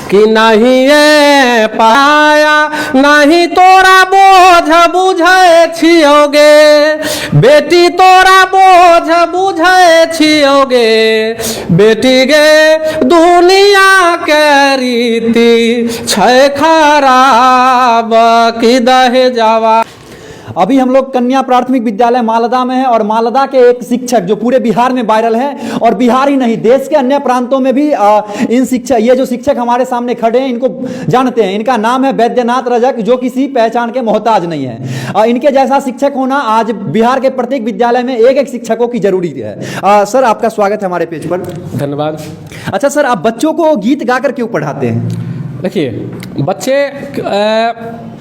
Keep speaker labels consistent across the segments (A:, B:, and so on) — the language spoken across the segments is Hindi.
A: कि नहीं ये पाया नहीं तोरा बोझ बुझे छियोगे, बेटी तोरा बोझ बुझे छियोगे, बेटी गे दुनिया के रीति छै खराब कि दहे जावा।
B: अभी हम लोग कन्या प्राथमिक विद्यालय मालदा में है और मालदा के एक शिक्षक जो पूरे बिहार में वायरल है और बिहार ही नहीं देश के अन्य प्रांतों में भी ये जो शिक्षक हमारे सामने खड़े हैं इनको जानते हैं। इनका नाम है वैद्यनाथ रजक, जो किसी पहचान के मोहताज नहीं है। इनके जैसा शिक्षक होना आज बिहार के प्रत्येक विद्यालय में एक एक शिक्षकों की जरूरी है। सर आपका स्वागत है हमारे पेज पर।
A: धन्यवाद।
B: अच्छा सर, आप बच्चों को गीत गाकर क्यों पढ़ाते हैं?
A: देखिए, बच्चे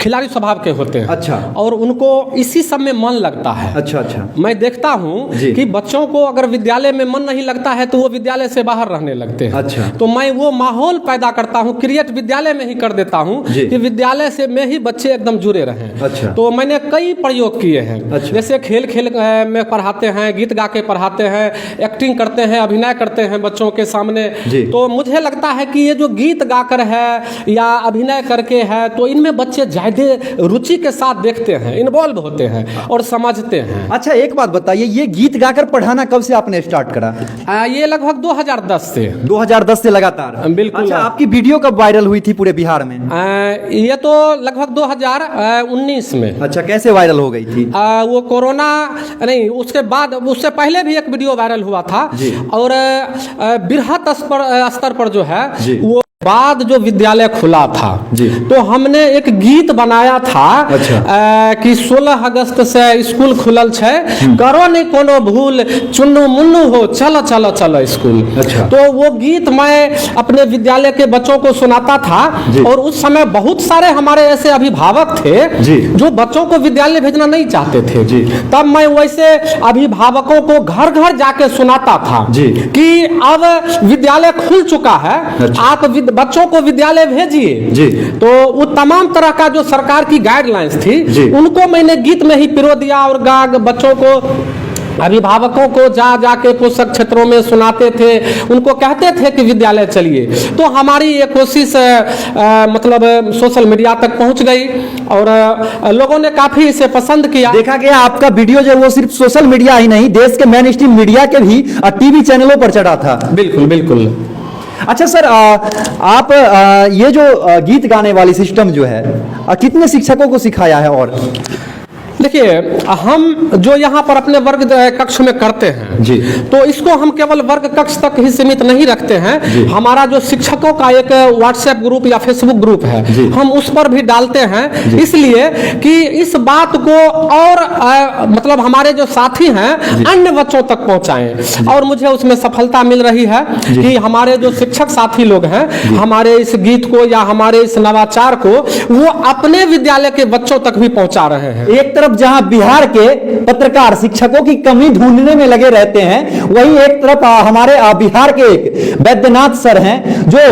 A: खिलाड़ी स्वभाव के होते हैं।
B: अच्छा।
A: और उनको इसी सब में मन लगता है।
B: अच्छा अच्छा।
A: मैं देखता हूँ कि बच्चों को अगर विद्यालय में मन नहीं लगता है तो वो विद्यालय से बाहर रहने लगते हैं।
B: अच्छा।
A: तो मैं वो माहौल पैदा करता हूँ, क्रिएट विद्यालय में ही कर देता हूँ कि विद्यालय से में ही बच्चे एकदम जुड़े रहें। अच्छा। तो मैंने कई प्रयोग किए हैं। अच्छा। जैसे खेल खेल में पढ़ाते हैं, गीत गा के पढ़ाते हैं, एक्टिंग करते हैं, अभिनय करते हैं बच्चों के सामने। तो मुझे लगता है कि ये जो गीत गाकर है या अभिनय करके है तो इनमें बच्चे ज्यादा रुचि के साथ देखते हैं, इन्वॉल्व होते हैं और समझते हैं।
B: अच्छा एक बात बताइए, ये गीत गाकर पढ़ाना कब से आपने स्टार्ट करा?
A: ये लगभग 2010 से।
B: 2010 से लगातार?
A: बिल्कुल।
B: अच्छा, आपकी वीडियो कब वायरल हुई थी पूरे बिहार में?
A: ये तो लगभग 2019 में। अच्छा,
B: कैसे वायरल हो गई थी?
A: वो कोरोना नहीं, उसके बाद, उससे पहले भी एक वीडियो वायरल हुआ था। और बृहत स्तर पर जो है वो बाद जो विद्यालय खुला था तो हमने एक गीत बनाया था। अच्छा। कि 16 अगस्त से स्कूल खुलल छे, करो नहीं कोनो भूल, चुन्नू मुन्नू हो, चलो चलो चलो स्कूल। अच्छा। तो वो गीत मैं अपने विद्यालय के बच्चों को सुनाता था और उस समय बहुत सारे हमारे ऐसे अभिभावक थे जो बच्चों को विद्यालय भेजना नहीं चाहते थे। तब मैं वैसे अभिभावकों को घर घर जाके सुनाता था कि अब विद्यालय खुल चुका है। अच्छा। आप बच्चों को विद्यालय भेजिए। तो वो तमाम तरह का जो सरकार की गाइडलाइंस थी उनको मैंने गीत में ही पिरो दिया और बच्चों को, अभिभावकों को जा के पोषक क्षेत्रों में सुनाते थे, उनको कहते थे कि विद्यालय चलिए। तो हमारी ये कोशिश मतलब सोशल मीडिया तक पहुंच गई और लोगों ने काफी इसे पसंद किया।
B: देखा गया आपका वीडियो जो वो सिर्फ सोशल मीडिया ही नहीं, देश के मेन स्ट्रीम मीडिया के भी टीवी चैनलों पर चढ़ा था।
A: बिल्कुल बिल्कुल।
B: अच्छा सर, आप ये जो गीत गाने वाली सिस्टम जो है कितने शिक्षकों को सिखाया है? और
A: देखिए, हम जो यहाँ पर अपने वर्ग कक्ष में करते हैं तो इसको हम केवल वर्ग कक्ष तक ही सीमित नहीं रखते हैं। हमारा जो शिक्षकों का एक व्हाट्सएप ग्रुप या फेसबुक ग्रुप है हम उस पर भी डालते हैं, इसलिए कि इस बात को और मतलब हमारे जो साथी हैं अन्य बच्चों तक पहुँचाएं। और मुझे उसमें सफलता मिल रही है कि हमारे जो शिक्षक साथी लोग हैं हमारे इस गीत को या हमारे इस नवाचार को वो अपने विद्यालय के बच्चों तक भी पहुँचा रहे हैं।
B: एक तरफ जहां बिहार के पत्रकार शिक्षकों की कमी ढूंढने में लगे रहते हैं, वहीं एक तरफ हमारे बिहार के एक वैद्यनाथ सर हैं जो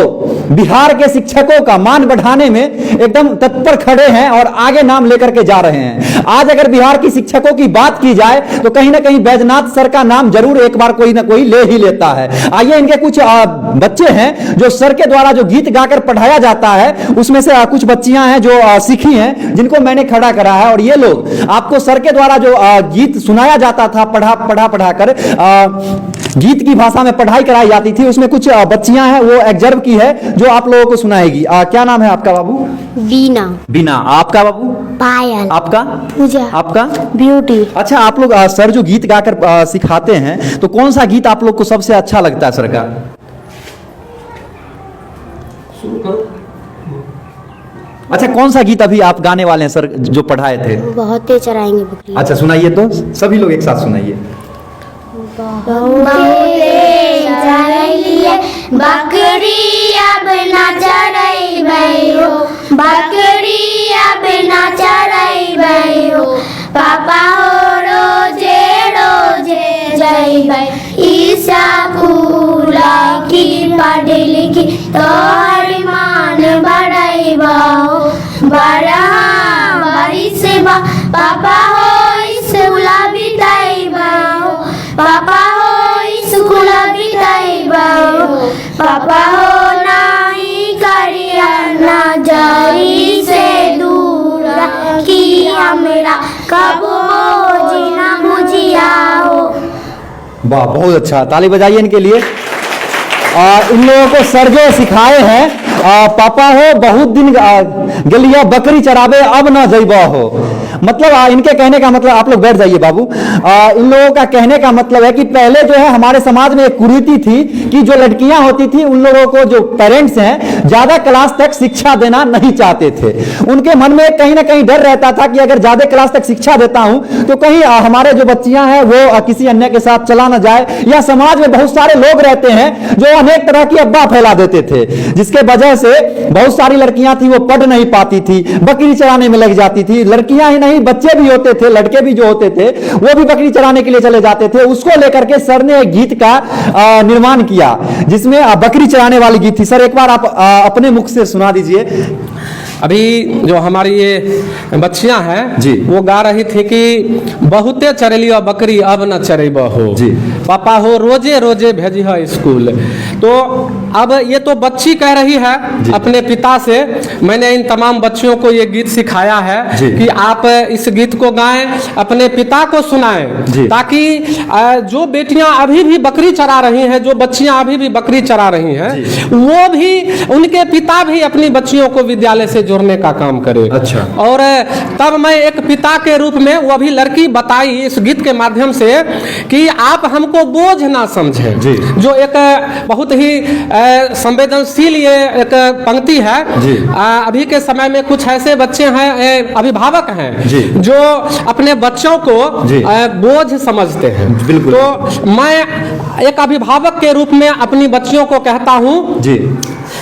B: बिहार के शिक्षकों का मान बढ़ाने में एकदम तत्पर खड़े हैं और आगे नाम लेकर के जा रहे हैं। आज अगर बिहार की शिक्षकों की बात की जाए तो कहीं ना कहीं वैद्यनाथ सर का नाम जरूर एक बार कोई ना कोई ले ही लेता है। आइए, इनके कुछ बच्चे हैं जो सर के द्वारा जो गीत गाकर पढ़ाया जाता है उसमें से कुछ बच्चियां हैं जो सीखी हैं, जिनको मैंने खड़ा करा है। और ये लोग आपको सर के द्वारा जो गीत सुनाया जाता था, पढ़ा कर गीत की भाषा में पढ़ाई कराई जाती थी, उसमें कुछ बच्चियां हैं वो एग्जर्व की है जो आप लोगों को सुनाएगी। क्या नाम है आपका बाबू?
C: बीना।
B: बीना। आपका बाबू?
C: पायल।
B: आपका?
C: पूजा।
B: आपका?
C: ब्यूटी।
B: अच्छा, आप लोग सर जो गीत गाकर सिखाते हैं तो कौन सा गीत आप लोग को सबसे अच्छा लगता है सर का? अच्छा, कौन सा गीत अभी आप गाने वाले हैं सर जो पढ़ाए थे?
C: बहुत तेज चराएंगे बकरी।
B: अच्छा सुनाइए, तो सभी लोग एक साथ सुनाइए।
D: बकरी अब ना चराई हो, बकरी अब ना चराई हो, पापा हो रोजे रोजे जय ईसा फूला की पढ़ लिखी तोहर मान बढ़ाई हो, बड़ा बड़ी सेवा पापा हो स्कूल बिताई हो, पापा हो स्कूल बिताई हो, पापा हो नहीं करी कब हो जीना बुझिया हो।
B: वाह, बहुत अच्छा, ताली बजाइए इनके लिए। इन लोगों को सर जो सिखाए हैं, पापा हो बहुत दिन गलिया बकरी चरावे अब ना जइबा हो, मतलब इनके कहने का मतलब, आप लोग बैठ जाइए बाबू। इन लोगों का कहने का मतलब है कि पहले जो है हमारे समाज में एक कुरीति थी कि जो लड़कियां होती थी उन लोगों को, जो पेरेंट्स हैं, ज्यादा क्लास तक शिक्षा देना नहीं चाहते थे। उनके मन में कहीं ना कहीं डर रहता था कि अगर ज्यादा क्लास तक शिक्षा देता हूं तो कहीं हमारे जो बच्चियां हैं वो किसी अन्य के साथ चला ना जाए, या समाज में बहुत सारे लोग रहते हैं जो अनेक तरह की अफवाह फैला देते थे, जिसके वजह से बहुत सारी लड़कियां थी वो पढ़ नहीं पाती थी, बकरी चराने में लग जाती थी। लड़कियां ही नहीं, बच्चे भी होते थे, लड़के भी जो होते थे वो भी बकरी चराने के लिए चले जाते थे। उसको लेकर के सर ने एक गीत का निर्माण किया जिसमें बकरी चराने वाली गीत थी। सर एक बार आप अपने मुख से सुना दीजिए।
A: अभी जो हमारी ये बच्चियां हैं
B: जी,
A: वो गा रही थी कि बहुते चरेलिया बकरी अब न चरेब हो
B: जी,
A: पापा हो रोजे रोजे भेजी है स्कूल। तो अब ये तो बच्ची कह रही है अपने पिता से, मैंने इन तमाम बच्चियों को ये गीत सिखाया है कि आप इस गीत को गाएं, अपने पिता को सुनाएं, ताकि जो बेटियां अभी भी बकरी चरा रही हैं, जो बच्चियां अभी भी बकरी चरा रही हैं, वो भी, उनके पिता भी अपनी बच्चियों को विद्यालय से जोड़ने का काम करे।
B: अच्छा।
A: और तब मैं एक पिता के रूप में, वो अभी लड़की बताई इस गीत के माध्यम से कि आप हमको बोझ ना समझें, जो एक बहुत ही संवेदनशील ये एक पंक्ति है। अभी के समय में कुछ ऐसे बच्चे हैं, अभिभावक हैं, जो अपने बच्चों को बोझ समझते हैं। तो मैं एक अभिभावक के रूप में अपनी बच्चियों को कहता हूं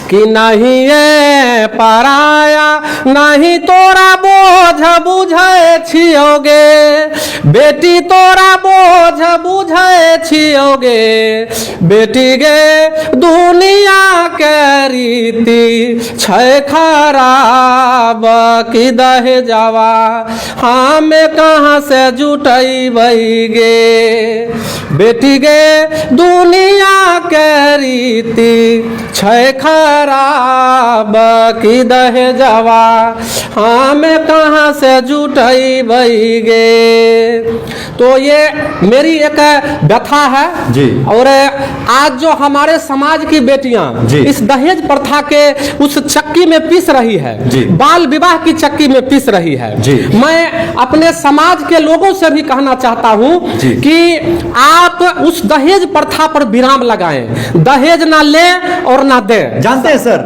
A: कि नहीं ये पराया, नहीं तोरा बोझ बुझे छियोगे, बेटी तोरा बोझ बुझे छियोगे, बेटी गे दुनिया के रीति छै खराब की दहे जावा, हमें कहाँ से जुटैबै गे, बेटी गे दुनिया के रीति छै खराब की दहे जावा, हमें कहाँ से जुटैबै गे। तो ये मेरी एक व्यथा है। और आज जो हमारे समाज की बेटियां इस दहेज प्रथा के उस चक्की में पिस रही है, बाल विवाह की चक्की में पिस रही है, मैं अपने समाज के लोगों से भी कहना चाहता हूं कि आप उस दहेज प्रथा पर विराम लगाएं, दहेज ना ले और ना दे।
B: जानते हैं सर,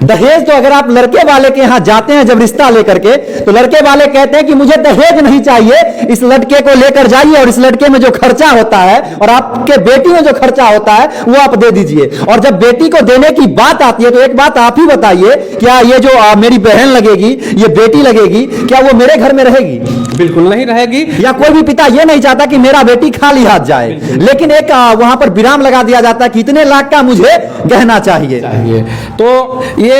B: दहेज तो अगर आप लड़के वाले के यहाँ जाते हैं जब रिश्ता लेकर के, तो लड़के वाले कहते हैं कि मुझे दहेज नहीं चाहिए, इस लड़के को लेकर जाइए और इस लड़के में जो खर्चा होता है और आपके बेटी में जो खर्चा होता है वो आप दे दीजिए। और जब बेटी को देने की बात आती है तो एक बात आप ही बताइए, क्या ये जो मेरी बहन लगेगी, ये बेटी लगेगी, क्या वो मेरे घर में रहेगी?
A: बिल्कुल नहीं रहेगी।
B: या कोई भी पिता ये नहीं चाहता कि मेरा बेटी खाली हाथ जाए, लेकिन एक वहां पर विराम लगा दिया जाता है कि इतने लाख का मुझे गहना चाहिए।
A: तो ये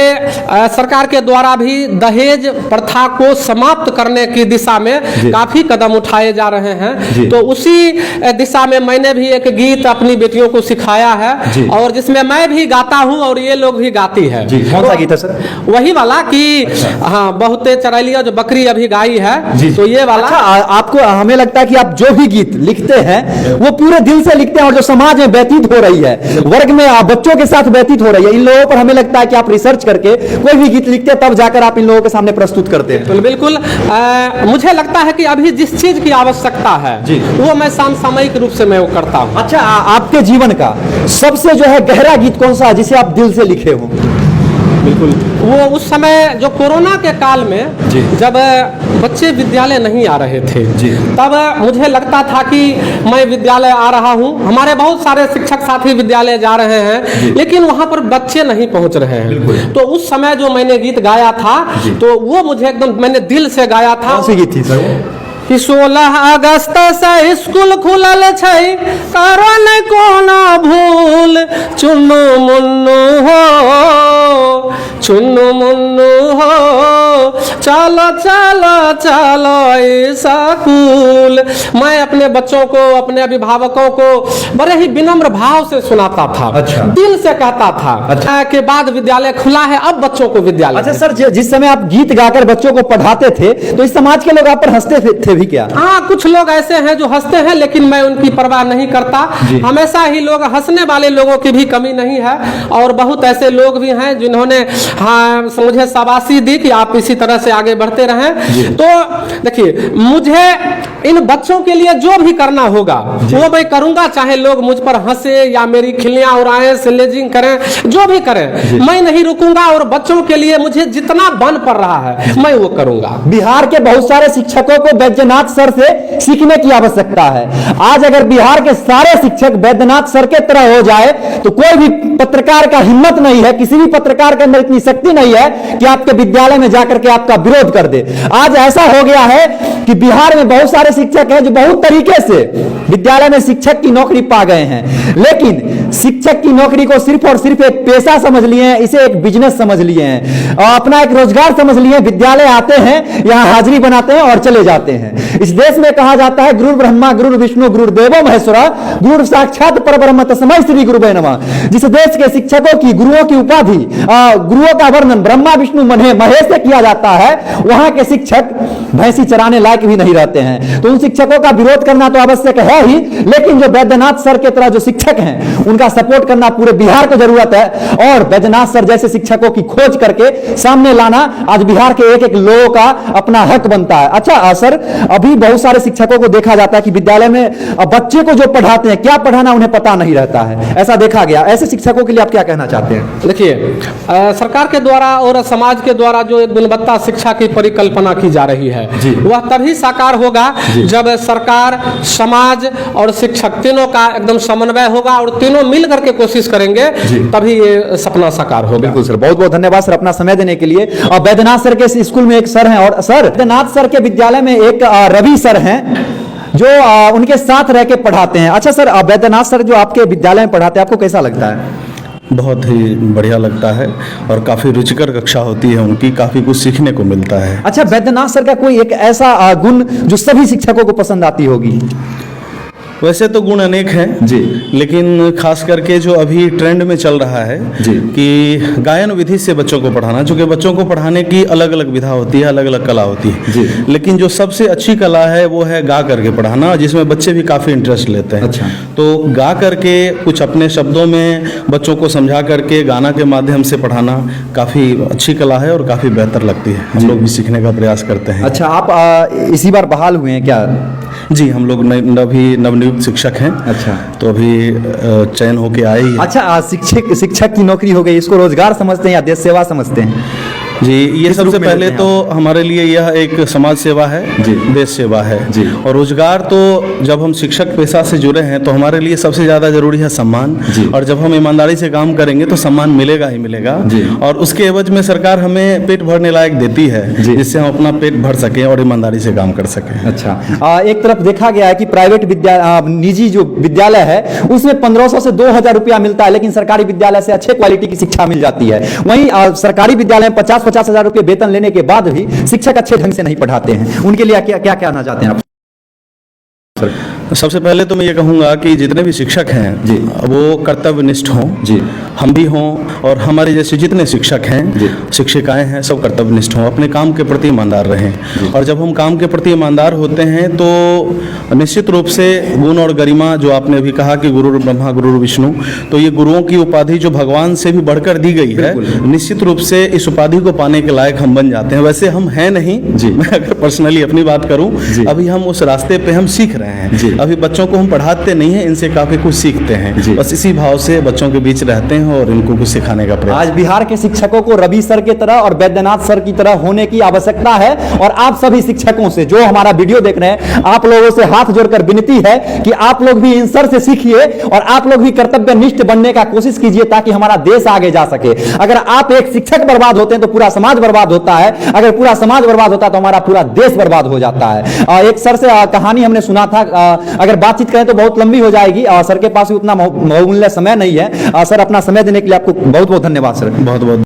A: सरकार के द्वारा भी दहेज प्रथा को समाप्त करने की दिशा में काफी कदम उठाए जा रहे हैं। तो उसी दिशा में मैंने भी एक गीत अपनी बेटियों को सिखाया है और जिसमें मैं भी गाता हूं और ये लोग भी गाती है।
B: कौन सा गीत है सर?
A: वही वाला कि हाँ बहुते चरैलिया जो बकरी अभी गाई है, तो ये वाला।
B: अच्छा, आपको हमें लगता है कि आप जो भी गीत लिखते हैं वो पूरे दिल से लिखते हैं और जो समाज में व्यतीत हो रही है, वर्ग में बच्चों के साथ व्यतीत हो रही है, इन लोगों पर हमें लगता है कि आप रिसर्च करके कोई भी गीत लिखते हैं तब जाकर आप इन लोगों के सामने प्रस्तुत करते हैं।
A: तो बिल्कुल मुझे लगता है कि अभी जिस चीज की आवश्यकता है वो मैं समसामयिक रूप से मैं वो करता हूँ।
B: अच्छा, आपके जीवन का सबसे जो है गहरा गीत कौन सा है जिसे आप दिल से लिखे हो?
A: बिल्कुल वो उस समय जो कोरोना के काल में जब बच्चे विद्यालय नहीं आ रहे थे, तब मुझे लगता था कि मैं विद्यालय आ रहा हूं, हमारे बहुत सारे शिक्षक साथी विद्यालय जा रहे हैं, लेकिन वहां पर बच्चे नहीं पहुंच रहे हैं। तो उस समय जो मैंने गीत गाया था तो वो मुझे एकदम मैंने दिल से गाया था।
B: कौन सी गीत थी सर?
A: 16 अगस्त से स्कूल खुलल छै, करो न कोनो भूल, चुन्नू मुन्नू हो, चुन्नू मुन्नू हो, चलो चलो चलो स्कूल। मैं अपने बच्चों को, अपने अभिभावकों को बड़े ही विनम्र भाव से सुनाता था।
B: अच्छा।
A: दिल से कहता था।
B: अच्छा।
A: के बाद विद्यालय खुला है, अब बच्चों को विद्यालय।
B: अच्छा सर, जिस समय आप गीत गाकर बच्चों को पढ़ाते थे तो इस समाज के लोग आप पर हंसते थे भी क्या?
A: हाँ, कुछ लोग ऐसे हैं जो हंसते हैं, लेकिन मैं उनकी परवाह नहीं करता। हमेशा ही लोग हंसने वाले लोगों की भी कमी नहीं है, और बहुत ऐसे लोग भी हैं जिन्होंने हाँ मुझे शाबाशी दी कि आप इसी तरह से आगे बढ़ते रहें। तो देखिए, मुझे इन बच्चों के लिए जो भी करना होगा वो मैं करूंगा, चाहे लोग मुझ पर हंसे या मेरी खिल्लियां उड़ाएं, स्लेजिंग करें, जो भी करें, मैं नहीं रुकूंगा। और बच्चों के लिए मुझे जितना बन पड़ रहा है मैं वो करूंगा।
B: बिहार के बहुत सारे शिक्षकों को बैद्यनाथ सर से सीखने की आवश्यकता है। आज अगर बिहार के सारे शिक्षक बैद्यनाथ सर के तरह हो जाए तो कोई भी पत्रकार का हिम्मत नहीं है, किसी भी पत्रकार के अंदर इतनी शक्ति नहीं है कि आपके विद्यालय में जाकर के आपका विरोध कर दे। आज ऐसा हो गया है कि बिहार में बहुत सारे शिक्षक हैं जो बहुत तरीके से विद्यालय में शिक्षक की नौकरी पा गए हैं, लेकिन शिक्षक की नौकरी को सिर्फ और सिर्फ एक पेशा समझ लिए हैं, इसे एक बिजनेस समझ लिए हैं और अपना एक रोजगार समझ लिए हैं। विद्यालय आते हैं, यहां हाजिरी बनाते हैं और चले जाते हैं। इस देश में कहा जाता है गुरु ब्रह्मा गुरु विष्णु गुरुदेवो महेश्वरा, गुरु साक्षात परब्रह्म तस्मै श्री गुरुवे नमः। जिस देश के शिक्षकों की, गुरुओं की उपाधि, गुरुओं का वर्णन ब्रह्मा विष्णु महेश से किया जाता है, वहां के शिक्षक भैंसी चराने लायक भी नहीं रहते हैं। तो उन शिक्षकों का विरोध करना तो आवश्यक है ही, लेकिन जो बैद्यनाथ सर के तरह जो शिक्षक हैं उनका सपोर्ट करना पूरे बिहार को जरूरत है। और बैद्यनाथ सर जैसे शिक्षकों की खोज करके सामने लाना आज बिहार के एक एक लोगों का अपना हक बनता है। अच्छा सर, अभी बहुत सारे शिक्षकों को देखा जाता है कि विद्यालय में बच्चे को जो पढ़ाते हैं, क्या पढ़ाना उन्हें पता नहीं रहता है, ऐसा देखा गया। ऐसे शिक्षकों के लिए आप क्या कहना चाहते हैं?
A: देखिए, सरकार के द्वारा और समाज के द्वारा जो एक गुणवत्ता शिक्षा की परिकल्पना की जा रही है वह तभी साकार होगा जब सरकार, समाज और शिक्षक तीनों का एकदम समन्वय होगा और तीनों मिल करके कोशिश करेंगे, तभी ये सपना साकार होगा।
B: बिल्कुल सर, बहुत बहुत धन्यवाद सर अपना समय देने के लिए। और बैद्यनाथ सर के स्कूल में एक सर हैं, और सर बैद्यनाथ सर के विद्यालय में एक रवि सर हैं जो उनके साथ रह के पढ़ाते हैं। अच्छा सर, बैद्यनाथ सर जो आपके विद्यालय में पढ़ाते हैं, आपको कैसा लगता है?
E: बहुत ही बढ़िया लगता है और काफ़ी रुचिकर कक्षा होती है उनकी, काफ़ी कुछ सीखने को मिलता है।
B: अच्छा, बैद्यनाथ सर का कोई एक ऐसा गुण जो सभी शिक्षकों को पसंद आती होगी?
E: वैसे तो गुण अनेक हैं
B: जी,
E: लेकिन खास करके जो अभी ट्रेंड में चल रहा है
B: जी
E: कि गायन विधि से बच्चों को पढ़ाना, चूँकि बच्चों को पढ़ाने की अलग अलग विधा होती है, अलग अलग कला होती है
B: जी,
E: लेकिन जो सबसे अच्छी कला है वो है गा करके पढ़ाना, जिसमें बच्चे भी काफ़ी इंटरेस्ट लेते हैं।
B: अच्छा।
E: तो गा करके कुछ अपने शब्दों में बच्चों को समझा करके गाना के माध्यम से पढ़ाना काफ़ी अच्छी कला है और काफ़ी बेहतर लगती है। हम लोग भी सीखने का प्रयास करते हैं।
B: अच्छा, आप इसी बार बहाल हुए हैं क्या?
E: जी, हम लोग नवनियुक्त शिक्षक हैं।
B: अच्छा,
E: तो अभी चयन होके आए ही हैं।
B: अच्छा, शिक्षक की नौकरी हो गई, इसको रोजगार समझते हैं या देश सेवा समझते हैं?
E: जी, ये
B: किस रूप
E: सबसे
B: में
E: पहले
B: लेते हैं
E: तो हमारे लिए यह एक समाज सेवा है
B: जी,
E: देश सेवा है
B: जी।
E: और रोजगार तो जब हम शिक्षक पेशा से जुड़े हैं तो हमारे लिए सबसे ज़्यादा जरूरी है सम्मान
B: जी।
E: और जब हम ईमानदारी से काम करेंगे तो सम्मान मिलेगा ही मिलेगा
B: जी।
E: और उसके एवज में सरकार हमें पेट भरने लायक देती है
B: जी।
E: जिससे हम अपना पेट भर सकें और ईमानदारी से काम कर सकें।
B: अच्छा, एक तरफ देखा गया है कि प्राइवेट निजी जो विद्यालय है उसमें 1500 से 2000 रुपया मिलता है, लेकिन सरकारी विद्यालय से अच्छे क्वालिटी की शिक्षा मिल जाती है। वहीं सरकारी विद्यालय में 50-50 हजार रुपये वेतन लेने के बाद भी शिक्षक अच्छे ढंग से नहीं पढ़ाते हैं। उनके लिए क्या क्या कहना चाहते हैं आप?
E: सबसे पहले तो मैं ये कहूँगा कि जितने भी शिक्षक हैं
B: जी,
E: वो कर्तव्यनिष्ठ हों
B: जी,
E: हम भी हों और हमारे जैसे जितने शिक्षक हैं, शिक्षिकाएं हैं, सब कर्तव्यनिष्ठ हों, अपने काम के प्रति ईमानदार रहें। और जब हम काम के प्रति ईमानदार होते हैं तो निश्चित रूप से गुण और गरिमा, जो आपने अभी कहा कि गुरु ब्रह्मा गुरु विष्णु, तो ये गुरुओं की उपाधि जो भगवान से भी बढ़कर दी गई है, निश्चित रूप से इस उपाधि को पाने के लायक हम बन जाते हैं। वैसे हम हैं नहीं जी, मैं अगर पर्सनली अपनी बात करूँ, अभी हम उस रास्ते पे हम सीख रहे हैं। अभी बच्चों को हम पढ़ाते नहीं हैं, इनसे काफी कुछ सीखते हैं। बस इसी भाव से बच्चों के बीच रहते हैं और इनको कुछ सिखाने का प्रयास।
B: आज बिहार के शिक्षकों को रवि सर के तरह और बैद्यनाथ सर की तरह होने की आवश्यकता है। और आप सभी शिक्षकों से जो हमारा वीडियो देख रहे हैं, आप लोगों से हाथ जोड़कर विनती है कि आप लोग भी इन सर से सीखिए और आप लोग भी कर्तव्यनिष्ठ बनने का कोशिश कीजिए ताकि हमारा देश आगे जा सके। अगर आप एक शिक्षक बर्बाद होते हैं तो पूरा समाज बर्बाद होता है, अगर पूरा समाज बर्बाद होता है तो हमारा पूरा देश बर्बाद हो जाता है। एक सर से कहानी हमने सुना था, अगर बातचीत करें तो बहुत लंबी हो जाएगी और सर के पास भी उतना बहुमूल्य समय नहीं है। सर, अपना समय देने के लिए आपको बहुत बहुत धन्यवाद सर।
E: बहुत बहुत